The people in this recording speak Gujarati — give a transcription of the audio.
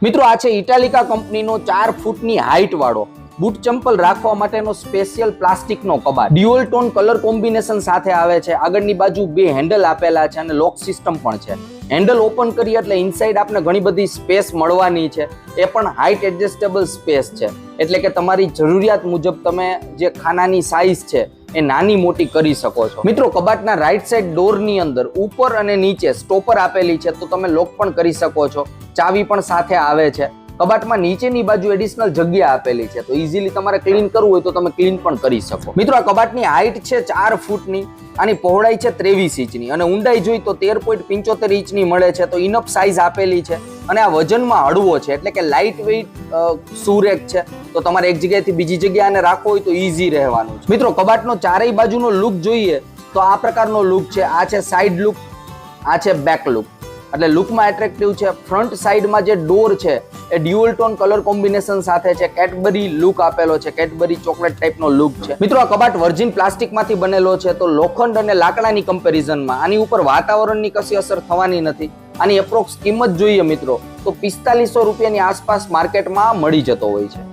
મિત્રો આ છે ઇટાલિકા કંપનીનો 4 ફૂટની હાઈટ વાળો બૂટ ચંપલ રાખવા માટેનો સ્પેશિયલ પ્લાસ્ટિકનો કબાટ. ડ્યુઅલ ટોન કલર કોમ્બિનેશન સાથે આવે છે. આગળની બાજુ 2 હેન્ડલ આપેલા છે અને લોક સિસ્ટમ પણ છે. હેન્ડલ ઓપન કરીએ એટલે ઇનસાઇડ આપને ઘણી બધી સ્પેસ મળવાની છે. એ પણ હાઈટ એડજસ્ટેબલ સ્પેસ છે, એટલે કે તમારી જરૂરિયાત મુજબ તમે જે ખાનાની સાઇઝ છે એ નાની મોટી કરી શકો છો. મિત્રો કબાટના રાઈટ સાઈડ ડોરની અંદર ઉપર અને નીચે સ્ટોપર આપેલી છે, તો તમે લોક પણ કરી શકો છો. ચાવી પણ સાથે આવે છે. કબાટમાં નીચેની બાજુ એડિશનલ જગ્યા આપેલી છે, તો ઇઝીલી તમારે ક્લીન કરવું હોય તો તમે ક્લીન પણ કરી શકો. મિત્રો આ કબાટની હાઈટ છે 4 ફૂટની, આની પહોળાઈ છે 23 ઇંચની અને ઊંડાઈ જોઈ તો 13.75 ઇંચની મળે છે, તો ઇનફ સાઇઝ આપેલી છે. અને આ વજનમાં હળવો છે, એટલે કે લાઇટ વેઇટ સુરેક છે, તો તમારે એક જગ્યાએથી બીજી જગ્યાએ આને રાખવો હોય તો ઈઝી રહેવાનું છે. મિત્રો કબાટનો ચારેય બાજુનો લુક જોઈએ તો આ પ્રકારનો લુક છે. આ છે સાઇડ લુક, આ છે બેક લુક, એટલે લુકમાં એટ્રેક્ટિવ છે. ફ્રન્ટ સાઈડમાં જે ડોર છે એ ડ્યુઅલ ટોન કલર કોમ્બિનેશન સાથે છે. કેડબરી લુક આપેલો છે, કેડબરી ચોકલેટ ટાઈપનો લુક છે. મિત્રો આ કબાટ વર્જિન પ્લાસ્ટિકમાંથી બનેલો છે, તો લોખંડ અને લાકડાની કમ્પેરિઝનમાં આની ઉપર વાતાવરણની કશી અસર થવાની નથી. આની એપ્રોક્સ કિંમત જોઈએ મિત્રો તો 4500 રૂપિયાની આસપાસ માર્કેટમાં મળી જતો હોય છે.